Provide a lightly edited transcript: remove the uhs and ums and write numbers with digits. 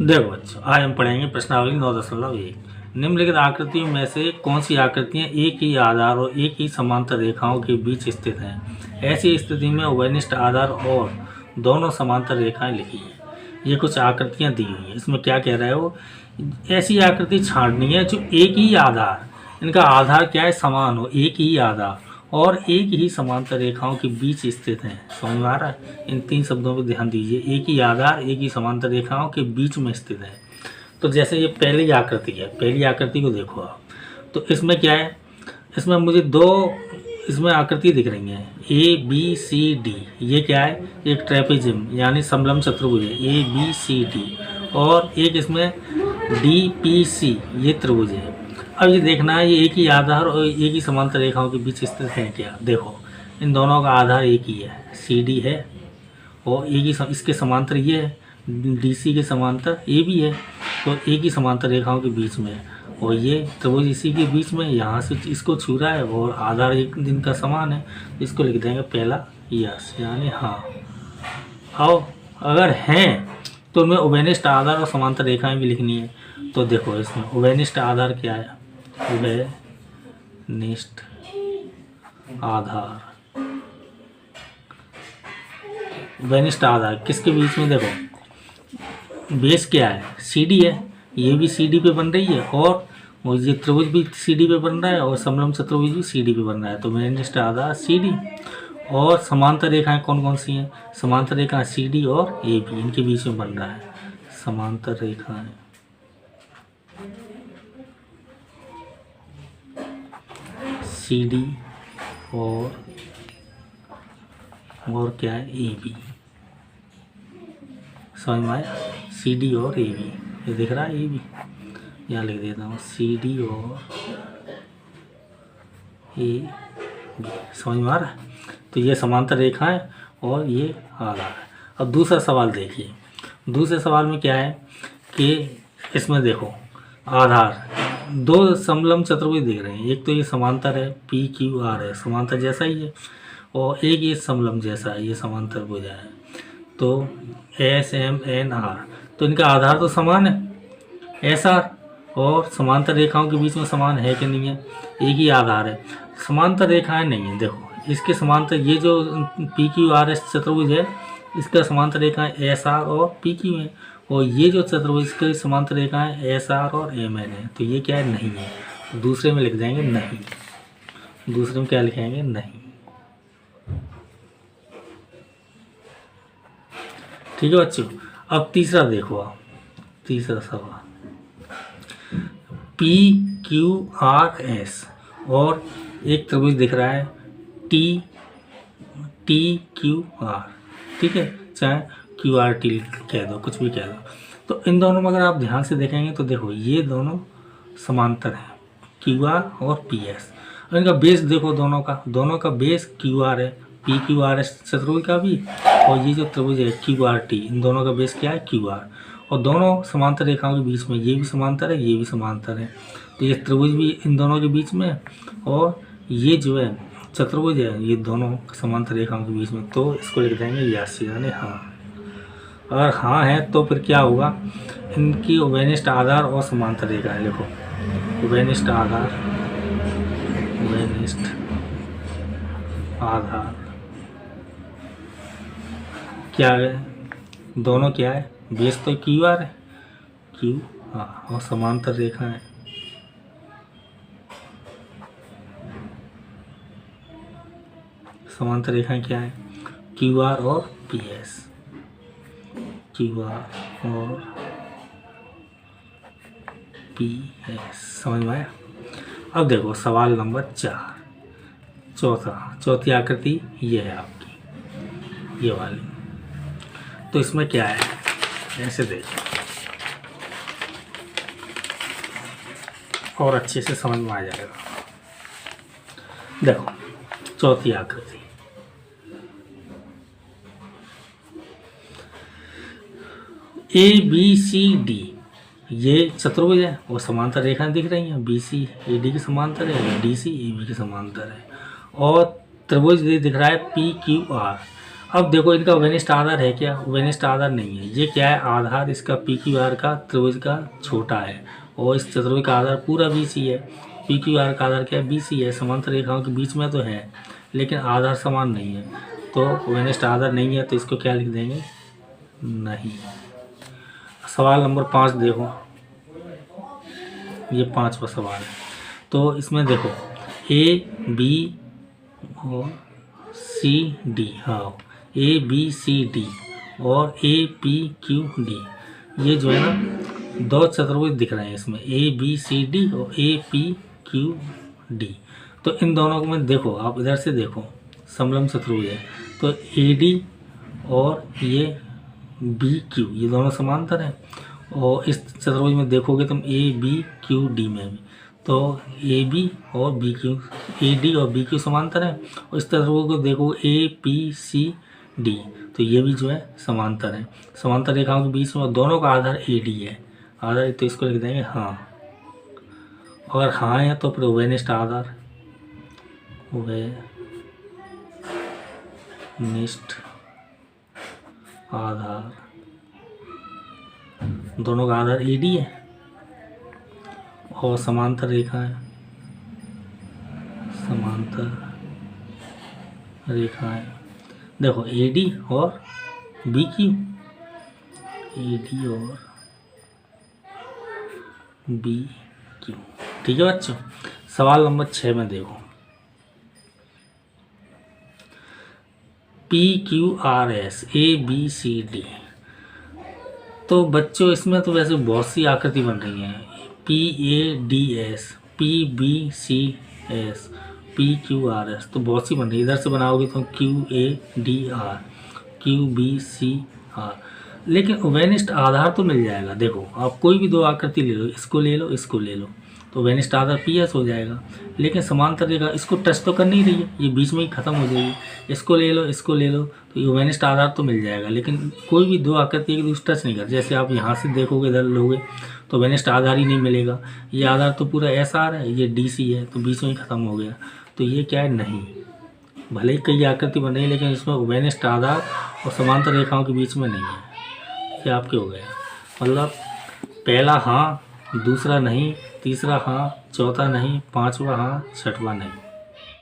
देखो बच्चों, आज हम पढ़ेंगे प्रश्नावली 9.1। निम्नलिखित आकृतियों में से कौन सी आकृतियाँ एक ही आधार और एक ही समांतर रेखाओं के बीच स्थित हैं। ऐसी स्थिति में उभयनिष्ठ आधार और दोनों समांतर रेखाएं लिखी हैं। ये कुछ आकृतियाँ दी हुई हैं। इसमें क्या कह रहा है वो, ऐसी आकृति छांटनी है जो एक ही आधार, इनका आधार क्या है, समान हो, एक ही आधार और एक ही समांतर रेखाओं के बीच स्थित हैं। समझ में आ रहा है? इन तीन शब्दों पर ध्यान दीजिए। एक ही आधार एक ही समांतर रेखाओं के बीच में स्थित है। तो जैसे ये पहली आकृति है, पहली आकृति को देखो आप, तो इसमें क्या है, इसमें मुझे दो इसमें आकृति दिख रही हैं, ए बी सी डी। ये क्या है, एक ट्रेपेजियम यानी समलंब चतुर्भुज है, ए बी सी डी। और एक इसमें डी पी सी, ये त्रिभुज है। अब ये देखना है, ये एक ही आधार और एक ही समांतर रेखाओं के बीच स्थित है क्या। देखो, इन दोनों का आधार एक ही है, सी डी है, और एक ही इसके समांतर ये है, डी सी के समांतर ए भी है। तो एक ही समांतर रेखाओं के बीच में है, और ये त्रिभुज इसी के बीच में, यहाँ से इसको छू रहा है और आधार एक दिन का समान है। इसको लिख देंगे पहला यस, यानी हाँ। और अगर हैं तो उनमें उभयनिष्ठ आधार और समांतर रेखाएं भी लिखनी है। तो देखो, इसमें उभयनिष्ठ आधार क्या है, उभयनिष्ठ आधार, उभयनिष्ठ आधार किसके बीच में, देखो बेस क्या है, सी डी है, ये भी सी डी पे बन रही है, और ये त्रिभुज भी सी डी पे बन रहा है, और समलंब चतुर्भुज भी सी डी पे बन रहा है। तो उभयनिष्ठ आधार सी डी। और समांतर रेखाएं कौन कौन सी हैं, समांतर रेखाएं सी डी और ए बी, इनके बीच में बन रहा है समांतर रेखाएं सी डी और क्या है, ए बी। समझ में आया, सी डी और ए बी, ये दिख रहा है ए बी, यहाँ लिख देता हूँ सी डी और ए बी। समझ में आ रहा है? तो ये समांतर रेखा है और ये आधार है। अब दूसरा सवाल देखिए, दूसरे सवाल में क्या है कि इसमें देखो आधार दो समलंब चतुर्भुज दिख रहे हैं। एक तो ये समांतर है, पी क्यू आर है, समांतर जैसा ही है, और एक ये समलंब जैसा है, ये समांतर भुजा है। तो एस एम एन आर, तो इनका आधार तो समान है, एस आर, और समांतर रेखाओं के बीच में समान है कि नहीं है, एक ही आधार है। समांतर रेखाएं नहीं है, देखो इसके समांतर, ये जो पी क्यू आर एस चतुर्भुज है, इसका समांतर रेखाएं एस आर और पी क्यू है, और ये जो चतुर्भुज इसके समांतर रेखाएं एस आर और एम एन है। तो ये क्या है, नहीं है। तो दूसरे में लिख देंगे नहीं, दूसरे में क्या लिखेंगे, नहीं। ठीक है बच्चों। अब तीसरा देखो आप, तीसरा सवाल, पी क्यू आर एस और एक त्रिभुज दिख रहा है टी टी क्यू आर, ठीक है, चाहे क्यू आर टी कह दो, कुछ भी कह दो। तो इन दोनों में अगर आप ध्यान से देखेंगे तो देखो ये दोनों समांतर हैं, क्यू आर और पी एस। और इनका बेस देखो, दोनों का बेस क्यू आर है, पी क्यू आर एस चतुर्भुज का भी, और ये जो त्रिभुज है क्यू आर टी, इन दोनों का बेस क्या है, क्यू आर। और दोनों समांतर रेखाओं के बीच में, ये भी समांतर है, ये भी समांतर है। तो ये त्रिभुज भी इन दोनों के बीच में, और ये जो है चतुर्भुज है, ये दोनों समांतर रेखाओं के बीच में। तो इसको लिख देंगे यस, यानी हाँ। अगर हाँ है तो फिर क्या होगा, इनकी उभयनिष्ठ आधार और समांतर रेखा है। लिखो उभयनिष्ठ आधार, उभयनिष्ठ आधार क्या है, दोनों क्या है, बेस तो क्यू आर है, क्यू हाँ, और समांतर रेखा है समांतर रेखाएं क्या है, क्यू आर और पी एस, क्यू आर और पी एस। समझ में आया? अब देखो सवाल नंबर 4, चौथी आकृति ये है आपकी, ये वाली। तो इसमें क्या है, ऐसे देखो और अच्छे से समझ में आ जाएगा। देखो चौथी आकृति, ए बी सी डी, ये चतुर्भुज है और समांतर रेखाएं दिख रही हैं, बी सी ए डी के समांतर है, डी सी ए बी के समांतर है, और त्रिभुज दिख रहा है पी क्यू आर। अब देखो इनका वेनिस्ट आधार है क्या? वेनिस्ट आधार नहीं है। ये क्या है? आधार इसका पी क्यू आर का त्रिभुज का छोटा है और इस चतुर्भुज का आधार पूरा बी सी है। पी क्यू आर का आधार क्या है? बी सी है। समांतर रेखाओं के बीच में तो है लेकिन आधार समान नहीं है, तो वेनिस्ट आधार नहीं है, तो इसको क्या लिख देंगे? नहीं। सवाल नंबर 5 देखो, ये 5वां सवाल है। तो इसमें देखो ए बी और सी डी, हाँ ए बी सी डी और ए पी क्यू डी, ये जो है ना 2 चतुर्भुज दिख रहे हैं इसमें, ए बी सी डी और ए पी क्यू डी। तो इन दोनों को में देखो, आप इधर से देखो समलंब चतुर्भुज है, तो ए डी और ये बी क्यू, ये दोनों समांतर हैं। और इस चतुर्भुज में देखोगे तुम ए बी क्यू डी में भी, तो ए बी और बी क्यू, ए डी और बी क्यू समांतर हैं। और इस चतुर्भुज को देखो ए पी सी डी, तो ये भी जो है समांतर है। समांतर रेखाओं के बीच में दोनों का आधार ए डी है। आधार तो इसको लिख देंगे हाँ। अगर हाँ है तो फिर वेनिस्ट आधार, वेनिस्ट आधार, दोनों का आधार ए डी है और समांतर रेखा है, समांतर रेखा है। देखो ए डी और बी क्यू, ए डी और बी क्यू। ठीक है बच्चों। सवाल नंबर 6 में देखो, P Q R S A B C D. तो बच्चों इसमें तो वैसे बहुत सी आकृति बन रही हैं, P A D S, P B C S, P Q R S, तो बहुत सी बन रही है। इधर से बनाओगे तो Q A D R, Q B C R, लेकिन वेनिस्ट आधार तो मिल जाएगा। देखो आप कोई भी 2 आकृति ले लो, इसको ले लो, इसको ले लो, तो वेनिस्ट आधार पी एस हो जाएगा। लेकिन समांतर रेखा इसको टच तो कर नहीं रही है, ये बीच में ही खत्म हो जाएगी। इसको ले लो, इसको ले लो, तो ये वेनिस्ट आधार तो मिल जाएगा। लेकिन कोई भी 2 आकृति एक दूसरे टच नहीं कर, जैसे आप यहाँ से देखोगे इधर लोगे तो वेनिस्ट आधार ही नहीं मिलेगा। ये आधार तो पूरा एस आर है, ये डी सी है, तो बीच में ही खत्म हो गया। तो ये क्या है? नहीं। भले ही कई आकृति बन रही है लेकिन इसमें वेनिस्ट आधार और समांतर रेखाओं के बीच में नहीं है। ये आपके हो गया, मतलब पहला हाँ, दूसरा नहीं, तीसरा हाँ, चौथा नहीं, 5वां हाँ, 6वां नहीं।